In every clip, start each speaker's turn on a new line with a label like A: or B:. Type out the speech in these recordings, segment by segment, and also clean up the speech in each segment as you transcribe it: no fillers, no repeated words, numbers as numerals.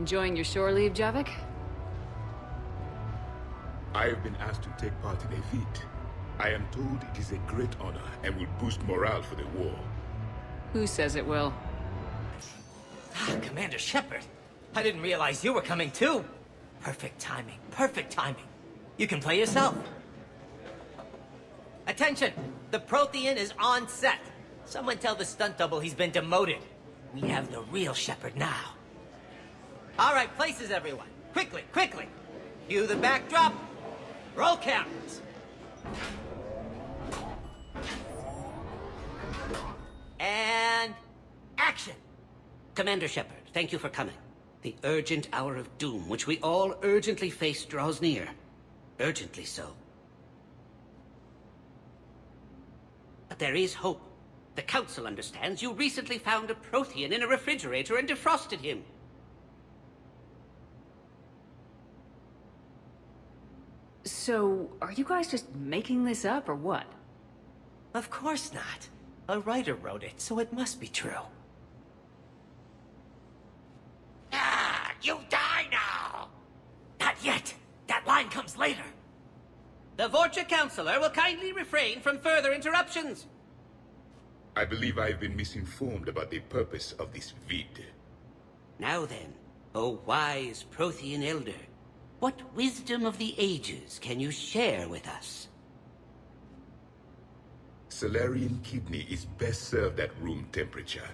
A: Enjoying your shore leave, Javik?
B: I have been asked to take part in a feat. I am told it is a great honor and will boost morale for the war.
A: Who says it will?
C: Commander Shepard, I didn't realize you were coming too. Perfect timing, perfect timing. You can play yourself. Attention! The Prothean is on set. Someone tell the stunt double he's been demoted. We have the real Shepard now. All right, places everyone. Quickly, quickly. Cue the backdrop. Roll cameras. And action.
D: Commander Shepard, thank you for coming. The urgent hour of doom, which we all urgently face, draws near. Urgently so. But there is hope. The Council understands you recently found a Prothean in a refrigerator and defrosted him.
A: So, are you guys just making this up, or what?
C: Of course not. A writer wrote it, so it must be true.
D: Ah, you die now!
C: Not yet. That line comes later.
D: The Vorcha Councilor will kindly refrain from further interruptions.
B: I believe I have been misinformed about the purpose of this vid.
D: Now then, O wise Prothean Elder, what wisdom of the ages can you share with us?
B: Salarian kidney is best served at room temperature.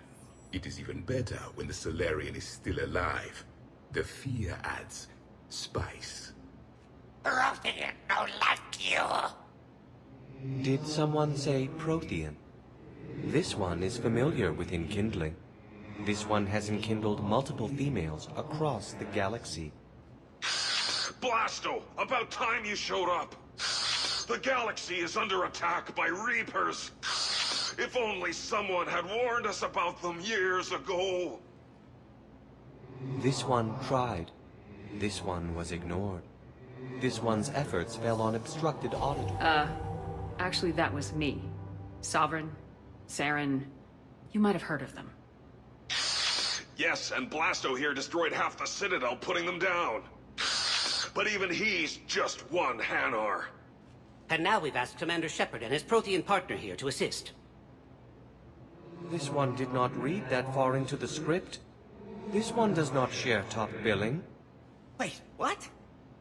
B: It is even better when the Salarian is still alive. The fear adds spice.
D: Prothean no like you!
E: Did someone say Prothean? This one is familiar with enkindling. This one has enkindled multiple females across the galaxy.
F: Blasto! About time you showed up! The galaxy is under attack by Reapers! If only someone had warned us about them years ago!
E: This one tried. This one was ignored. This one's efforts fell on obstructed auditory.
A: Actually that was me. Sovereign, Saren, you might have heard of them.
F: Yes, and Blasto here destroyed half the Citadel, putting them down. But even he's just one Hanar.
D: And now we've asked Commander Shepard and his Prothean partner here to assist.
E: This one did not read that far into the script. This one does not share top billing.
C: Wait, what?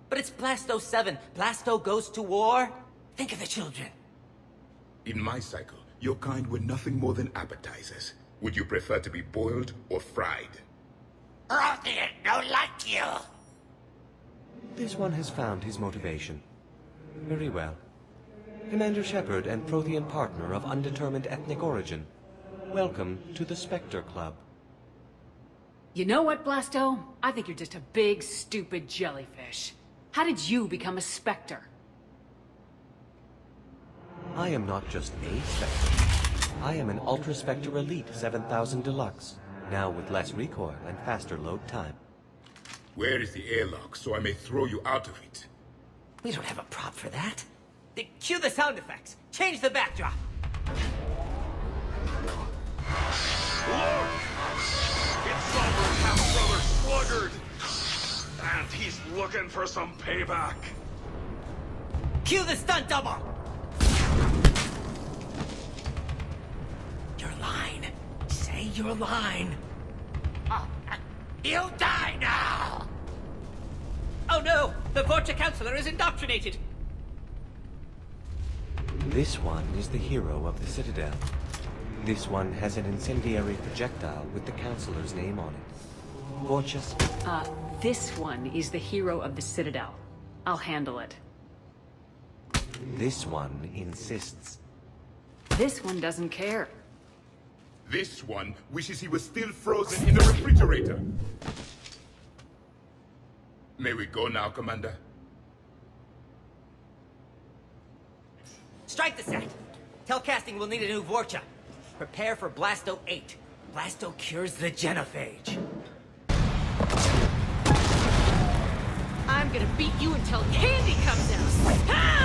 C: But it's Blasto 7. Blasto goes to war? Think of the children.
B: In my cycle, your kind were nothing more than appetizers. Would you prefer to be boiled or fried?
D: Prothean no like you!
E: This one has found his motivation. Very well. Commander Shepard and Prothean partner of undetermined ethnic origin. Welcome to the Spectre Club.
A: You know what, Blasto? I think you're just a big, stupid jellyfish. How did you become a Spectre?
E: I am not just a Spectre. I am an Ultra Spectre Elite 7000 Deluxe, now with less recoil and faster load time.
B: Where is the airlock so I may throw you out of it?
C: We don't have a prop for that. Cue the sound effects. Change the backdrop.
F: Look! It's Sovereign half-brother Sluggard! And he's looking for some payback.
C: Cue the stunt double. Your line. Say your line.
D: You die now! Oh no! The Vorcha Councilor is indoctrinated!
E: This one is the hero of the Citadel. This one has an incendiary projectile with the Councilor's name on it. Gorgeous.
A: This one is the hero of the Citadel. I'll handle it.
E: This one insists.
A: This one doesn't care.
B: This one wishes he was still frozen in the refrigerator. May we go now, Commander?
C: Strike the set. Tell casting we'll need a new Vorcha. Prepare for Blasto 8. Blasto cures the genophage.
A: I'm gonna beat you until candy comes out! Ha!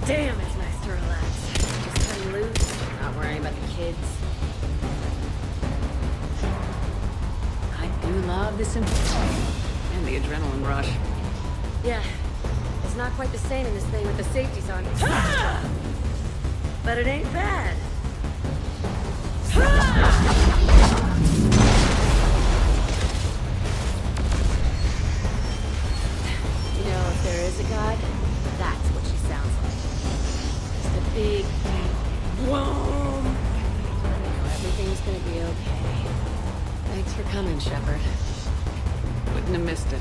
A: Damn, it's nice to relax.
G: not worrying about the kids.
A: I do love this and the adrenaline rush.
G: Yeah, it's not quite the same in this thing with the safeties on. But it ain't bad. You know, if there is a god, that's what she sounds like. Just a big boom. I know everything's gonna be okay. Thanks for coming, Shepard.
A: Wouldn't have missed it.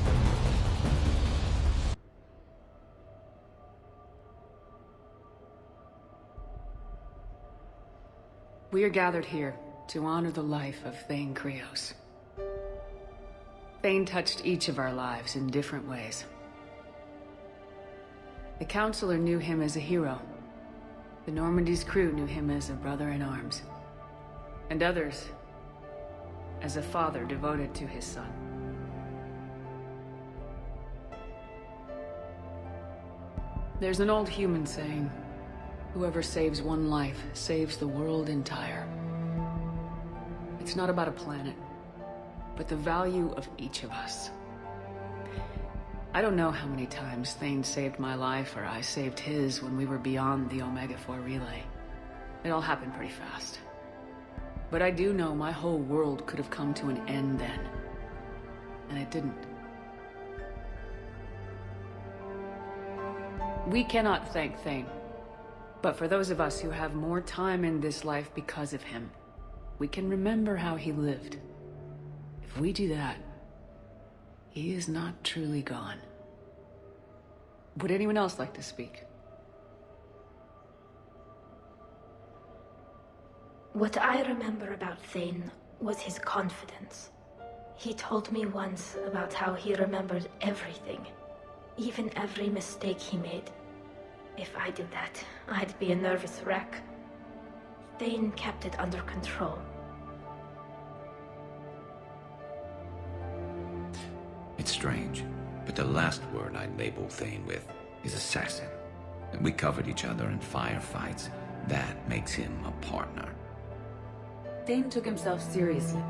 A: We are gathered here to honor the life of Thane Krios. Thane touched each of our lives in different ways. The Counselor knew him as a hero. The Normandy's crew knew him as a brother in arms. And others as a father devoted to his son. There's an old human saying, whoever saves one life saves the world entire. It's not about a planet, but the value of each of us. I don't know how many times Thane saved my life or I saved his when we were beyond the Omega-4 relay. It all happened pretty fast. But I do know my whole world could have come to an end then. And it didn't. We cannot thank Thane. But for those of us who have more time in this life because of him, we can remember how he lived. If we do that, he is not truly gone. Would anyone else like to speak?
H: What I remember about Thane was his confidence. He told me once about how he remembered everything, even every mistake he made. If I did that, I'd be a nervous wreck. Thane kept it under control.
I: It's strange, but the last word I'd label Thane with is assassin. We covered each other in firefights. That makes him a partner.
J: Thane took himself seriously,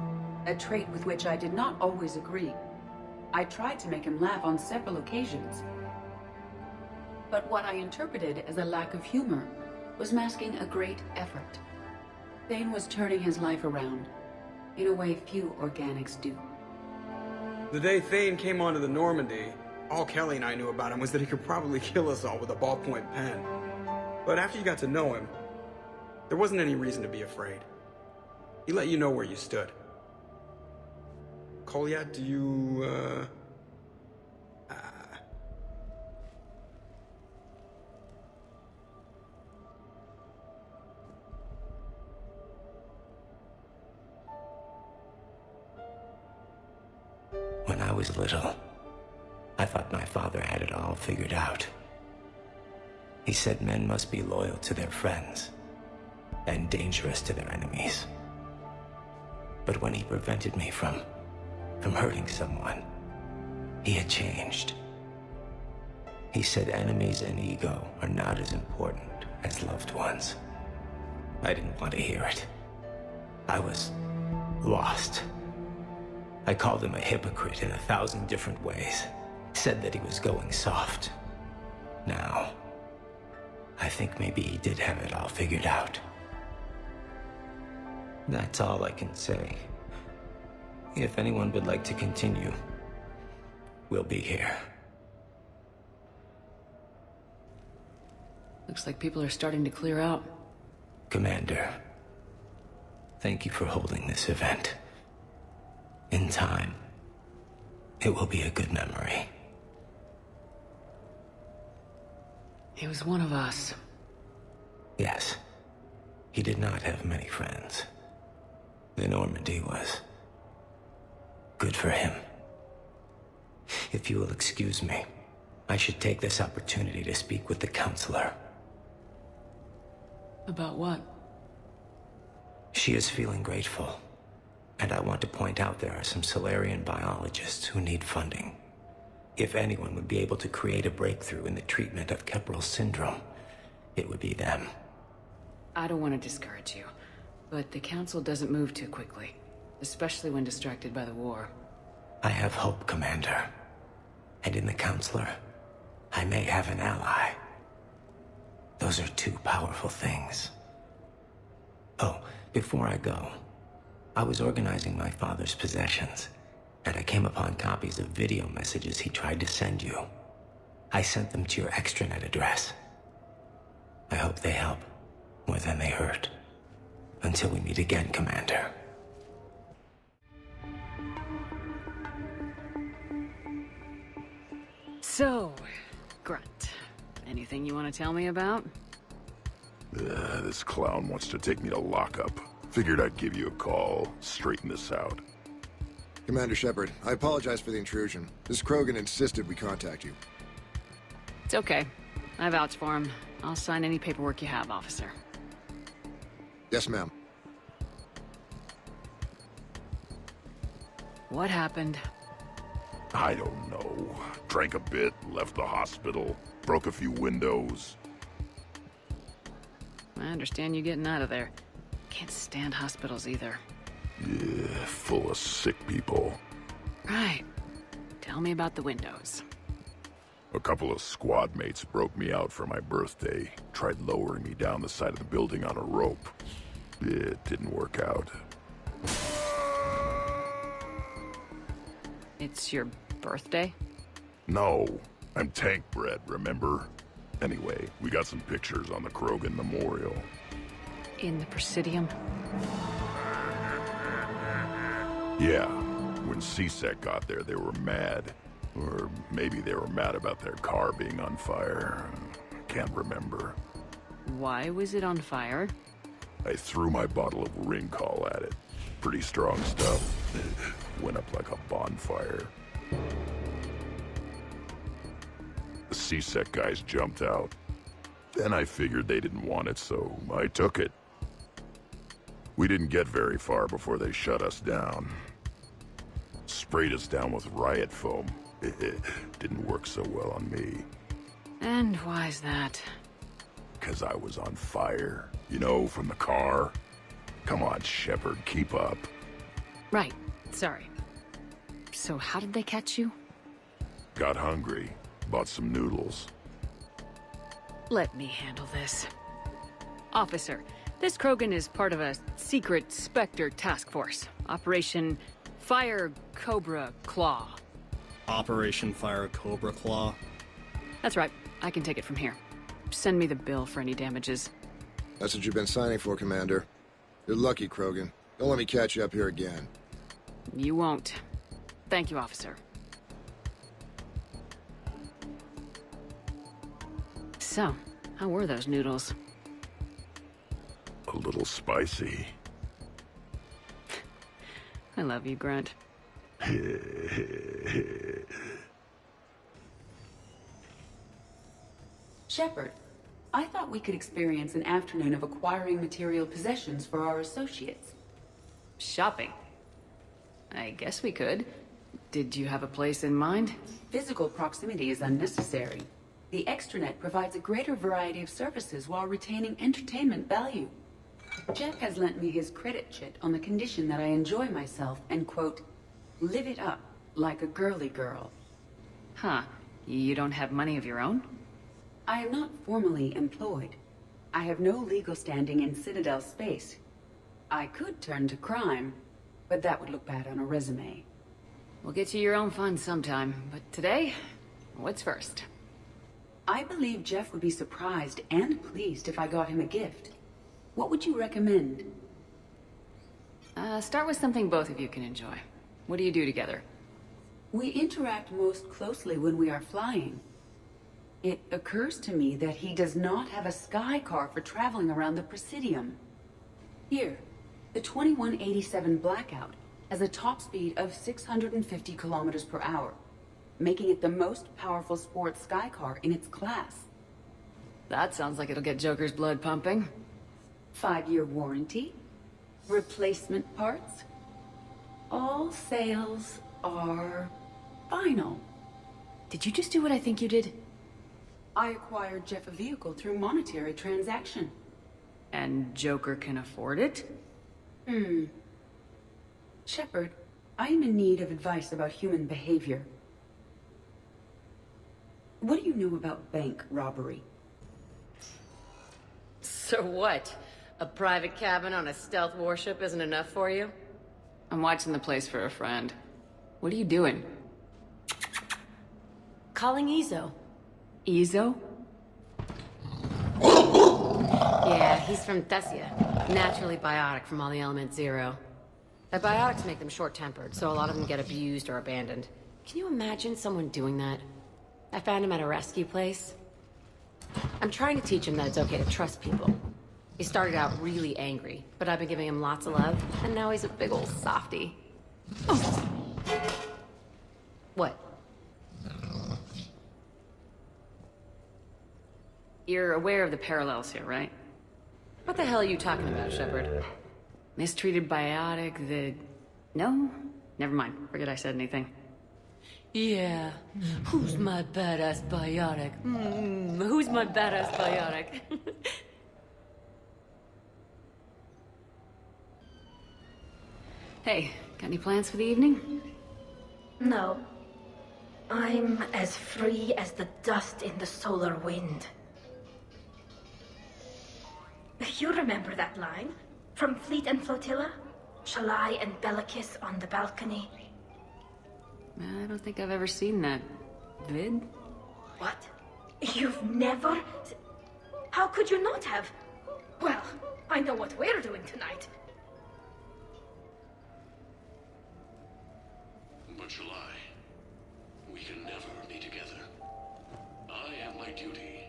J: a trait with which I did not always agree. I tried to make him laugh on several occasions. But what I interpreted as a lack of humor was masking a great effort. Thane was turning his life around, in a way few organics do.
K: The day Thane came onto the Normandy, all Kelly and I knew about him was that he could probably kill us all with a ballpoint pen. But after you got to know him, there wasn't any reason to be afraid. He let you know where you stood. Kolya, do you,
L: When I was little, I thought my father had it all figured out. He said men must be loyal to their friends and dangerous to their enemies. But when he prevented me from hurting someone, he had changed. He said enemies and ego are not as important as loved ones. I didn't want to hear it. I was lost. I called him a hypocrite in 1,000 different ways. Said that he was going soft. Now, I think maybe he did have it all figured out. That's all I can say. If anyone would like to continue, we'll be here.
A: Looks like people are starting to clear out.
L: Commander, thank you for holding this event. In time, it will be a good memory.
A: He was one of us.
L: Yes. He did not have many friends. The Normandy was good for him. If you will excuse me, I should take this opportunity to speak with the Counselor.
A: About what?
L: She is feeling grateful, and I want to point out there are some Solarian biologists who need funding. If anyone would be able to create a breakthrough in the treatment of Keppel's syndrome, it would be them.
A: I don't want to discourage you, but the Council doesn't move too quickly, especially when distracted by the war.
L: I have hope, Commander. And in the Counselor, I may have an ally. Those are two powerful things. Oh, before I go, I was organizing my father's possessions, and I came upon copies of video messages he tried to send you. I sent them to your extranet address. I hope they help, more than they hurt. Until we meet again, Commander.
A: So, Grunt, anything you want to tell me about?
M: This clown wants to take me to lockup. Figured I'd give you a call, straighten this out.
N: Commander Shepard, I apologize for the intrusion. This Krogan insisted we contact you.
A: It's okay. I vouch for him. I'll sign any paperwork you have, officer.
N: Yes, ma'am.
A: What happened?
M: I don't know. Drank a bit, left the hospital, broke a few windows.
A: I understand you getting out of there. Can't stand hospitals either.
M: Yeah, full of sick people.
A: Right. Tell me about the windows.
M: A couple of squad mates broke me out for my birthday. Tried lowering me down the side of the building on a rope. It didn't work out.
A: It's your birthday?
M: No, I'm tank bred, remember? Anyway, we got some pictures on the Krogan Memorial.
A: In the Presidium?
M: Yeah, when CSEC got there, they were mad. Or maybe they were mad about their car being on fire. Can't remember.
A: Why was it on fire?
M: I threw my bottle of Ringcall at it. Pretty strong stuff. Went up like a bonfire. The CSEC guys jumped out. Then I figured they didn't want it, so I took it. We didn't get very far before they shut us down. Sprayed us down with riot foam. Didn't work so well on me.
A: And why's that?
M: 'Cause I was on fire. You know, from the car. Come on, Shepard, keep up.
A: Right. Sorry. So how did they catch you?
M: Got hungry. Bought some noodles.
A: Let me handle this. Officer, this Krogan is part of a secret Spectre task force. Operation Fire Cobra Claw.
O: Operation Fire Cobra Claw?
A: That's right. I can take it from here. Send me the bill for any damages.
N: That's what you've been signing for, Commander. You're lucky, Krogan. Don't let me catch you up here again.
A: You won't. Thank you, officer. So, how were those noodles?
M: A little spicy.
A: I love you, Grunt.
J: Shepard, I thought we could experience an afternoon of acquiring material possessions for our associates.
A: Shopping? I guess we could. Did you have a place in mind?
J: Physical proximity is unnecessary. The extranet provides a greater variety of services while retaining entertainment value. Jeff has lent me his credit chit on the condition that I enjoy myself and, quote, live it up like a girly girl.
A: Huh. You don't have money of your own?
J: I am not formally employed. I have no legal standing in Citadel space. I could turn to crime, but that would look bad on a resume.
A: We'll get you your own fun sometime, but today, what's first?
J: I believe Jeff would be surprised and pleased if I got him a gift. What would you recommend?
A: Start with something both of you can enjoy. What do you do together?
J: We interact most closely when we are flying. It occurs to me that he does not have a sky car for traveling around the Presidium. Here, the 2187 Blackout has a top speed of 650 kilometers per hour, making it the most powerful sports sky car in its class.
A: That sounds like it'll get Joker's blood pumping.
J: 5-year warranty, replacement parts. All sales are final.
A: Did you just do what I think you did?
J: I acquired Jeff a vehicle through monetary transaction.
A: And Joker can afford it?
J: Shepard, I am in need of advice about human behavior. What do you know about bank robbery?
G: So what? A private cabin on a stealth warship isn't enough for you?
A: I'm watching the place for a friend. What are you doing?
G: Calling Izo.
A: Izo?
G: Yeah, he's from Thessia. Naturally biotic from all the element zero. The biotics make them short-tempered, so a lot of them get abused or abandoned. Can you imagine someone doing that? I found him at a rescue place. I'm trying to teach him that it's okay to trust people. He started out really angry, but I've been giving him lots of love, and now he's a big old softie. Oh. What?
A: You're aware of the parallels here, right?
G: What the hell are you talking about, Shepard?
A: Mistreated biotic, the... No? Never mind. Forget I said anything.
G: Yeah. Who's my badass biotic? Who's my badass biotic?
A: Hey, got any plans for the evening?
H: No. I'm as free as the dust in the solar wind. You remember that line? From Fleet and Flotilla? Shalai and Bellicus on the balcony?
A: I don't think I've ever seen that vid.
H: What? You've never... How could you not have? Well, I know what we're doing tonight.
P: But Shalai, we can never be together. I have my duty,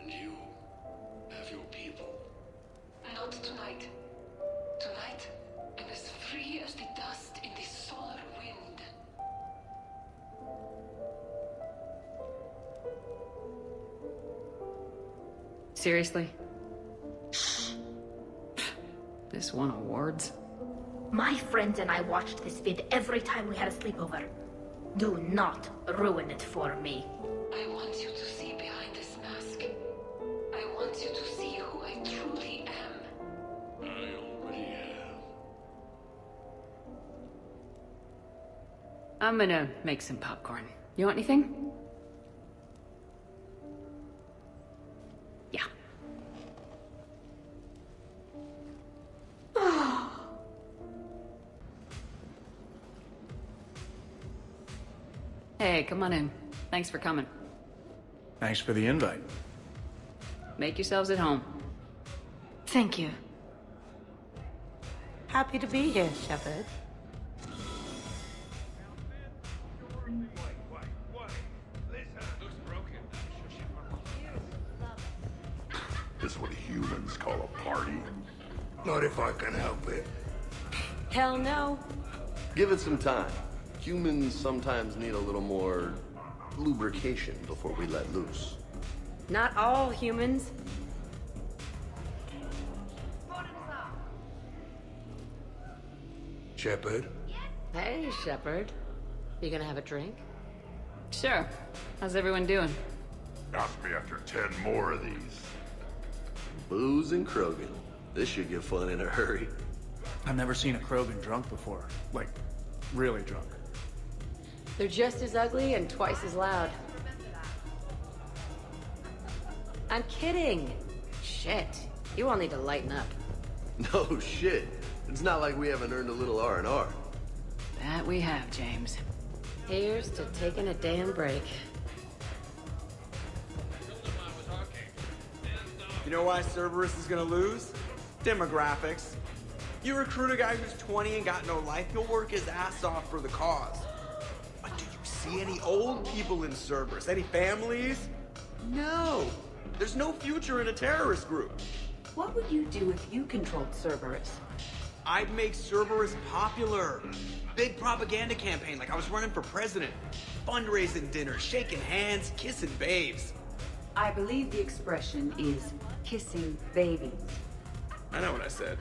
P: and you have your people.
Q: Not tonight. Tonight, I'm as free as the dust in the solar wind.
A: Seriously? This won awards?
H: My friends and I watched this vid every time we had a sleepover. Do not ruin it for me.
Q: I want you to see behind this mask. I want you to see who I truly am.
P: I already have.
A: I'm gonna make some popcorn. You want anything? Yeah. Hey, come on in. Thanks for coming.
R: Thanks for the invite.
A: Make yourselves at home.
G: Thank you. Happy to be here, Shepard.
M: This is what humans call a party.
S: Not if I can help it.
G: Hell no.
T: Give it some time. Humans sometimes need a little more lubrication before we let loose.
G: Not all humans.
S: Shepard?
G: Hey, Shepard. You gonna have a drink?
A: Sure. How's everyone doing?
M: Ask me after 10 more of these.
T: Booze and Krogan. This should get fun in a hurry.
R: I've never seen a Krogan drunk before. Like, really drunk.
G: They're just as ugly and twice as loud. I'm kidding. Shit. You all need to lighten up.
T: No shit. It's not like we haven't earned a little R&R.
A: That we have, James.
G: Here's to taking a damn break.
K: You know why Cerberus is gonna lose? Demographics. You recruit a guy who's 20 and got no life, he'll work his ass off for the cause. But do you see any old people in Cerberus? Any families? No. There's no future in a terrorist group.
J: What would you do if you controlled Cerberus?
K: I'd make Cerberus popular. Big propaganda campaign like I was running for president. Fundraising dinners, shaking hands, kissing babes.
J: I believe the expression is kissing babies.
K: I know what I said.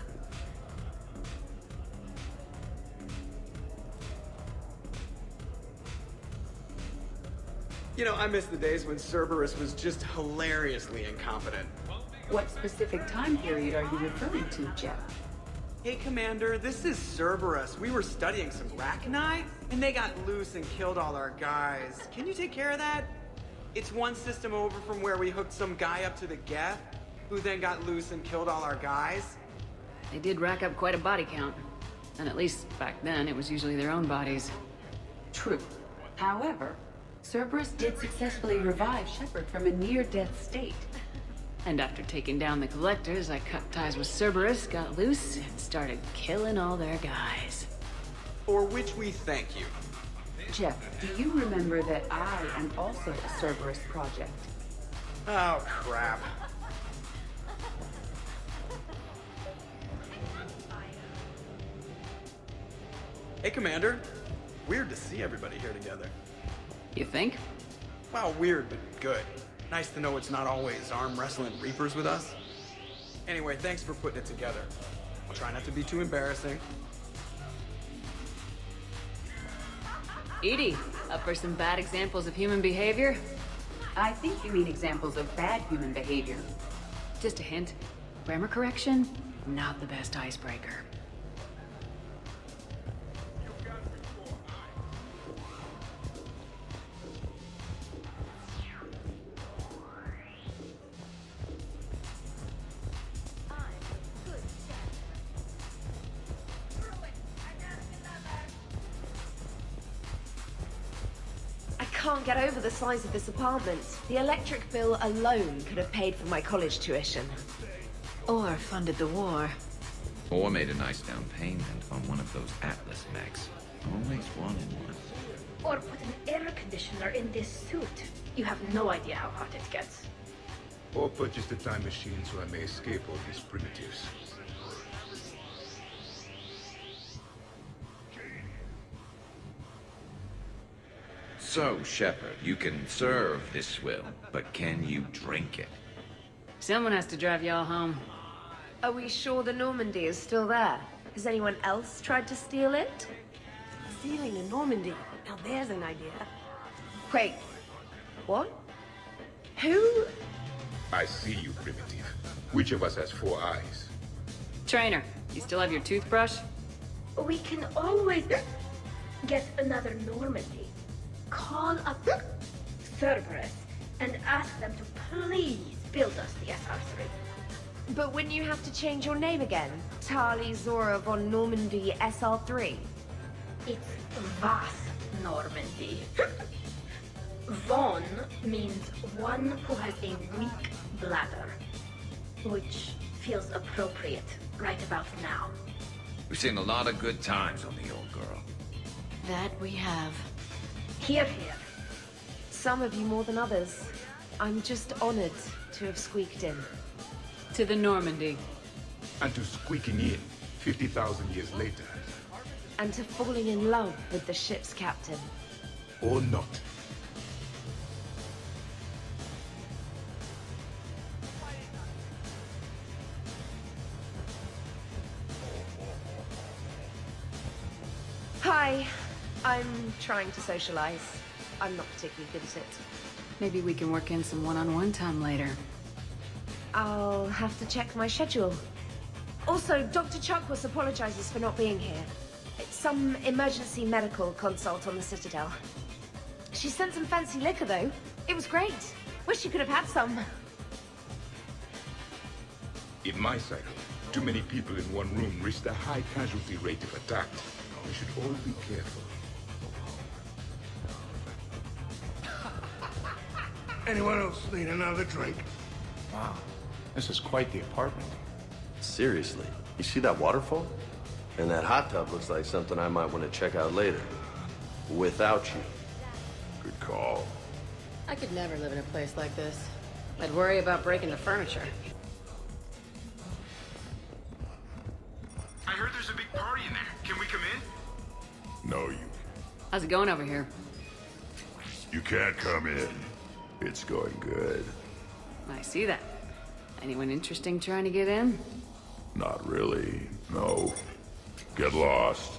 K: You know, I miss the days when Cerberus was just hilariously incompetent.
J: What specific time period are you referring to, Jeff?
K: Hey, Commander, this is Cerberus. We were studying some Rachni, and they got loose and killed all our guys. Can you take care of that? It's one system over from where we hooked some guy up to the Geth, who then got loose and killed all our guys.
A: They did rack up quite a body count. And at least back then, it was usually their own bodies.
J: True. However, Cerberus did successfully revive Shepard from a near-death state.
A: And after taking down the Collectors, I cut ties with Cerberus, got loose, and started killing all their guys.
K: For which we thank you.
J: Jeff, do you remember that I am also a Cerberus project?
K: Oh, crap. Hey, Commander. Weird to see everybody here together.
A: You think?
K: Well, weird, but good. Nice to know it's not always arm wrestling Reapers with us. Anyway, thanks for putting it together. I'll try not to be too embarrassing.
A: Edie, up for some bad examples of human behavior?
J: I think you mean examples of bad human behavior.
A: Just a hint. Grammar correction, not the best icebreaker.
U: I can't get over the size of this apartment. The electric bill alone could have paid for my college tuition.
A: Or funded the war.
I: Or made a nice down payment on one of those Atlas mechs. Always one in one.
H: Or put an air conditioner in this suit. You have no idea how hot it gets.
B: Or purchase the time machine so I may escape all these primitives.
I: So, Shepard, you can serve this swill, but can you drink it?
A: Someone has to drive y'all home.
U: Are we sure the Normandy is still there? Has anyone else tried to steal it? Stealing the Normandy? Now there's an idea. Wait, what? Who?
B: I see you, primitive. Which of us has 4 eyes?
A: Trainer, you still have your toothbrush?
H: We can always get another Normandy. Call up Cerberus and ask them to please build us the SR3.
U: But wouldn't you have to change your name again? Tali Zora von Normandy SR3?
H: It's Vas Normandy. Von means one who has a weak bladder, which feels appropriate right about now.
I: We've seen a lot of good times on the old girl.
A: That we have.
H: Here, here.
U: Some of you more than others. I'm just honored to have squeaked in.
A: To the Normandy.
B: And to squeaking in 50,000 years later.
U: And to falling in love with the ship's captain.
B: Or not.
U: Hi. I'm trying to socialize. I'm not particularly good at it.
A: Maybe we can work in some one-on-one time later.
U: I'll have to check my schedule. Also, Dr. Chuckwus apologizes for not being here. It's some emergency medical consult on the Citadel. She sent some fancy liquor, though. It was great. Wish you could have had some.
B: In my cycle, too many people in one room risk a high casualty rate if attacked. We should all be careful.
S: Anyone else need another drink?
R: Wow, this is quite the apartment.
T: Seriously, you see that waterfall? And that hot tub looks like something I might want to check out later. Without you.
M: Good call.
G: I could never live in a place like this. I'd worry about breaking the furniture.
V: I heard there's a big party in there. Can we come in?
M: No, you.
A: How's it going over here?
M: You can't come in. It's going good.
A: I see that. Anyone interesting trying to get in?
M: Not really. No. Get lost.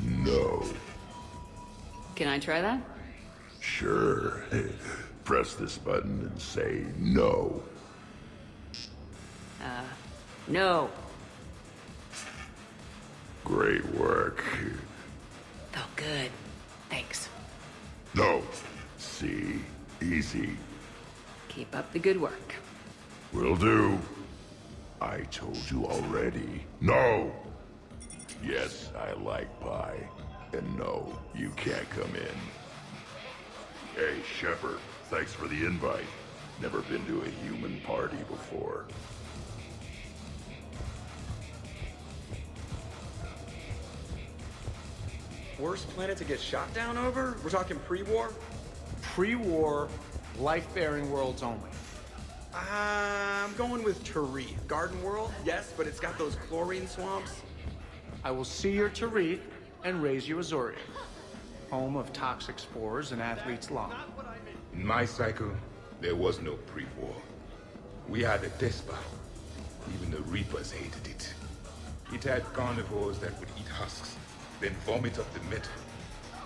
M: No.
A: Can I try that?
M: Sure. Press this button and say no.
A: No.
M: Great work.
A: Felt good. Thanks.
M: No. See? Easy.
A: Keep up the good work.
M: Will do. I told you already. No! Yes, I like pie. And no, you can't come in. Hey, Shepard, thanks for the invite. Never been to a human party before.
K: Worst planet to get shot down over? We're talking pre-war?
R: Pre-war, life-bearing worlds only.
K: I'm going with Tarith. Garden World, yes, but it's got those chlorine swamps.
R: I will see your Tarit and raise you Azoria, home of toxic spores and athlete's lung.
B: In my cycle, there was no pre-war. We had a despot. Even the Reapers hated it. It had carnivores that would eat husks, then vomit up the metal.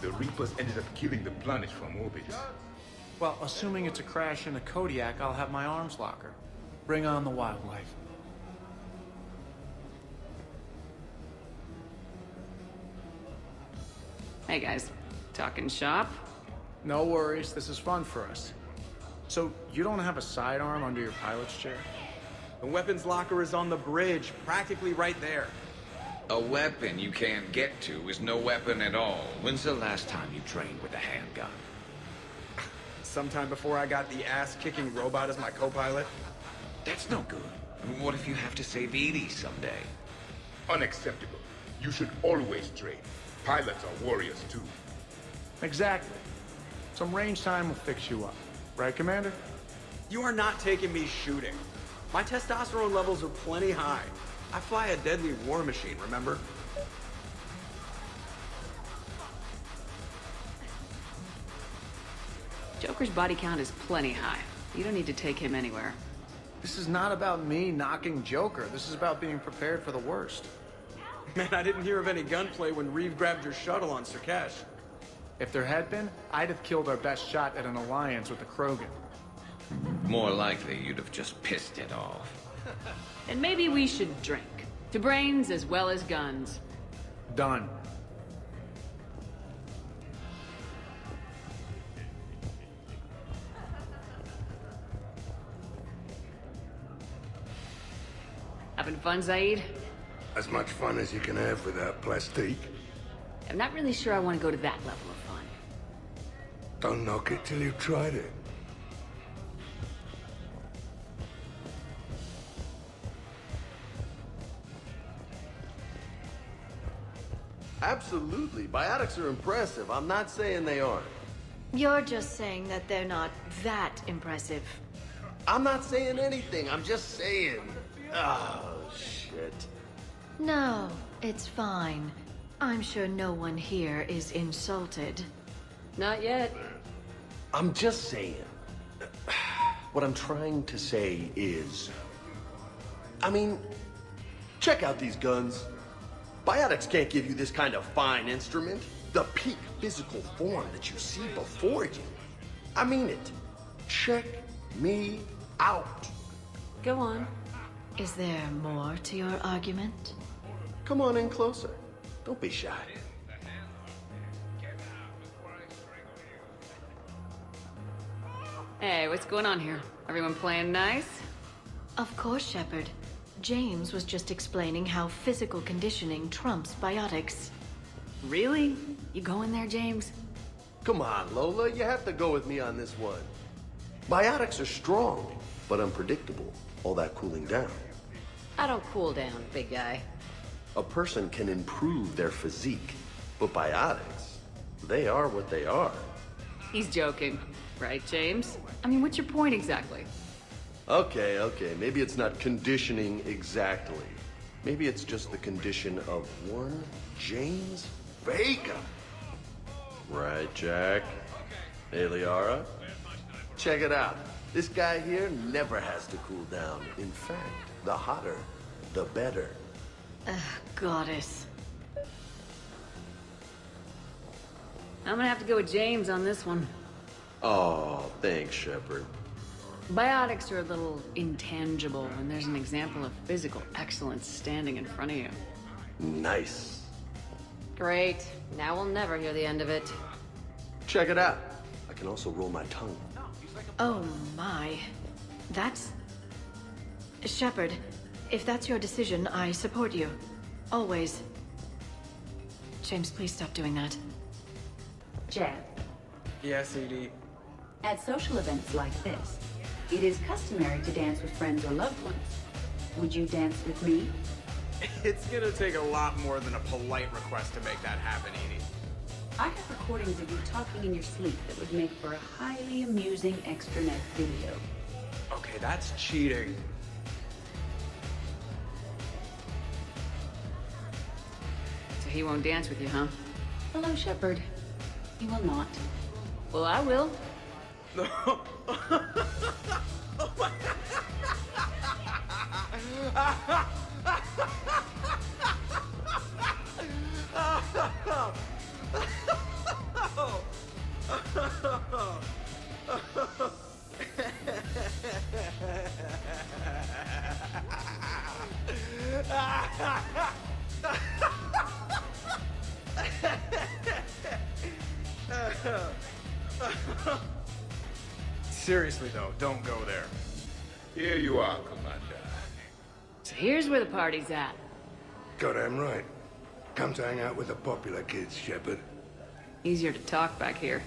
B: The Reapers ended up killing the planet from orbit.
R: Well, assuming it's a crash in a Kodiak, I'll have my arms locker. Bring on the wildlife.
A: Hey guys, talking shop?
R: No worries, this is fun for us. So, you don't have a sidearm under your pilot's chair?
K: The weapons locker is on the bridge, practically right there.
I: A weapon you can't get to is no weapon at all. When's the last time you trained with a handgun?
K: Sometime before I got the ass-kicking robot as my co-pilot.
I: That's no good. What if you have to save Edie someday?
B: Unacceptable. You should always train. Pilots are warriors too.
R: Exactly. Some range time will fix you up. Right, Commander?
K: You are not taking me shooting. My testosterone levels are plenty high. I fly a deadly war machine, remember?
A: Joker's body count is plenty high. You don't need to take him anywhere.
R: This is not about me knocking Joker. This is about being prepared for the worst.
K: Man, I didn't hear of any gunplay when Reeve grabbed your shuttle on Surkesh.
R: If there had been, I'd have killed our best shot at an alliance with the Krogan.
I: More likely, you'd have just pissed it off.
A: And maybe we should drink. To brains as well as guns.
R: Done.
A: Having fun, Zaid?
S: As much fun as you can have without plastique.
A: I'm not really sure I want to go to that level of fun.
S: Don't knock it till you've tried it.
T: Absolutely. Biotics are impressive. I'm not saying they aren't.
G: You're just saying that they're not that impressive.
T: I'm not saying anything. I'm just saying. Oh, shit.
G: No, it's fine. I'm sure no one here is insulted.
A: Not yet.
T: I'm just saying. What I'm trying to say is... I mean, check out these guns. Biotics can't give you this kind of fine instrument. The peak physical form that you see before you. I mean it. Check me out.
A: Go on.
G: Is there more to your argument?
T: Come on in closer. Don't be shy.
A: Hey, what's going on here? Everyone playing nice?
G: Of course, Shepard. James was just explaining how physical conditioning trumps biotics.
A: Really? You going there, James?
T: Come on, Lola. You have to go with me on this one. Biotics are strong, but unpredictable. All that cooling down.
A: I don't cool down, big guy.
T: A person can improve their physique, but biotics, they are what they are.
A: He's joking. Right, James? I mean, what's your point exactly?
T: Okay, maybe it's not conditioning exactly. Maybe it's just the condition of one James Vega. Right, Jack? Hey, Liara? Check it out. This guy here never has to cool down. In fact, the hotter, the better.
G: Goddess.
A: I'm gonna have to go with James on this one.
T: Oh, thanks, Shepard.
A: Biotics are a little intangible when there's an example of physical excellence standing in front of you.
T: Nice.
G: Great. Now we'll never hear the end of it.
T: Check it out. I can also roll my tongue.
D: Oh my. That's... Shepard, if that's your decision, I support you. Always. James, please stop doing that.
J: Jeff,
K: Yes, ED.
J: at social events like this, it is customary to dance with friends or loved ones. Would you dance with me?
K: It's gonna take a lot more than a polite request to make that happen, Edie.
J: I have recordings of you talking in your sleep that would make for a highly amusing extranet video.
K: Okay, that's cheating.
A: So he won't dance with you, huh?
J: Hello, Shepard. You will not.
A: Well, I will.
K: Seriously, though, don't go there.
B: Here you are, Commander.
A: So here's where the party's at.
S: Goddamn right. Come to hang out with the popular kids, Shepard.
A: Easier to talk back here.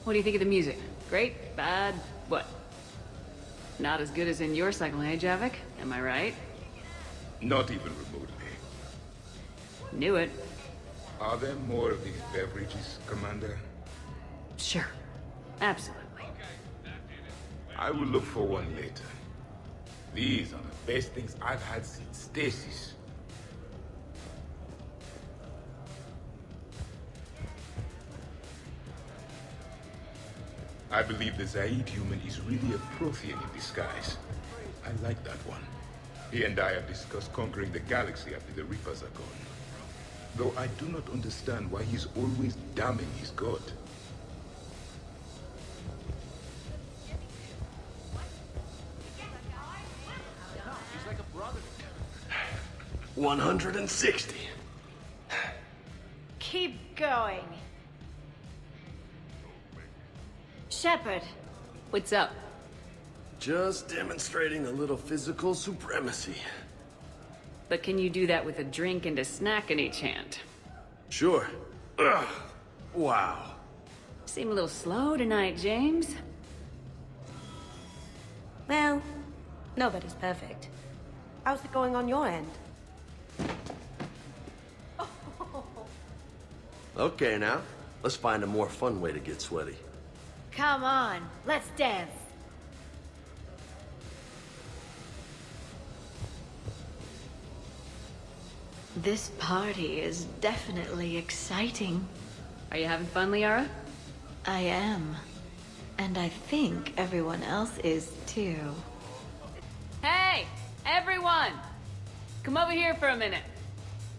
A: What do you think of the music? Great? Bad? What? Not as good as in your cycle, eh, Javik? Am I right?
B: Not even remotely.
A: Knew it.
B: Are there more of these beverages, Commander?
A: Sure. Absolutely.
B: I will look for one later. These are the best things I've had since Stasis. I believe the Zaid human is really a Prothean in disguise. I like that one. He and I have discussed conquering the galaxy after the Reapers are gone. Though I do not understand why he's always damning his god.
T: 160.
D: Keep going. Shepard.
A: What's up?
T: Just demonstrating a little physical supremacy.
A: But can you do that with a drink and a snack in each hand?
T: Sure. Ugh. Wow.
A: Seem a little slow tonight, James.
F: Well, nobody's perfect. How's it going on your end?
T: Okay, now, let's find a more fun way to get sweaty.
D: Come on, let's dance. This party is definitely exciting.
A: Are you having fun, Liara?
D: I am. And I think everyone else is too.
A: Hey, everyone! Come over here for a minute.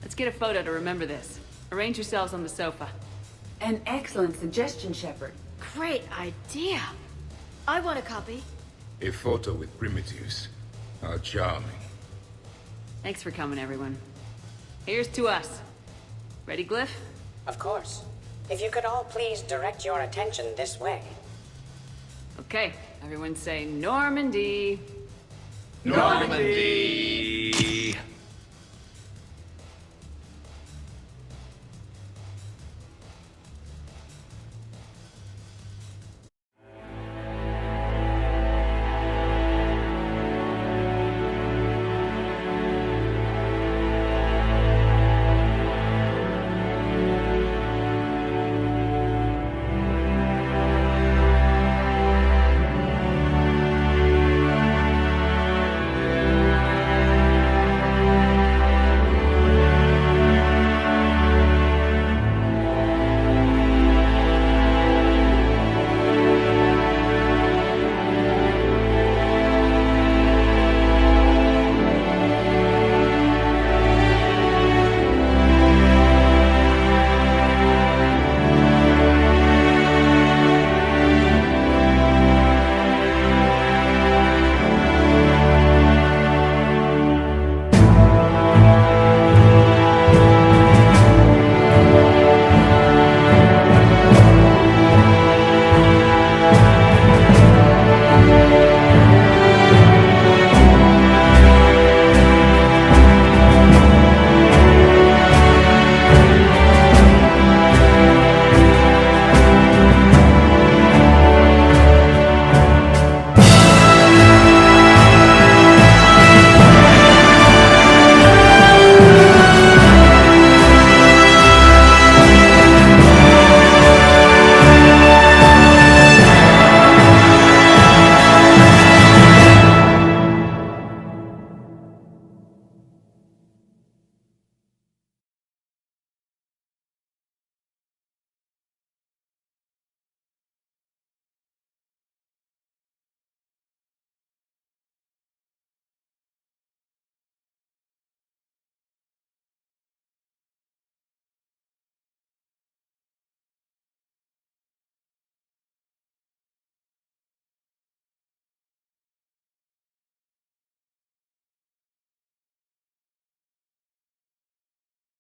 A: Let's get a photo to remember this. Arrange yourselves on the sofa.
J: An excellent suggestion, Shepard.
D: Great idea. I want a copy.
B: A photo with primitives. How charming.
A: Thanks for coming, everyone. Here's to us. Ready, Glyph?
W: Of course. If you could all please direct your attention this way.
A: Okay, everyone say Normandy.
B: Normandy!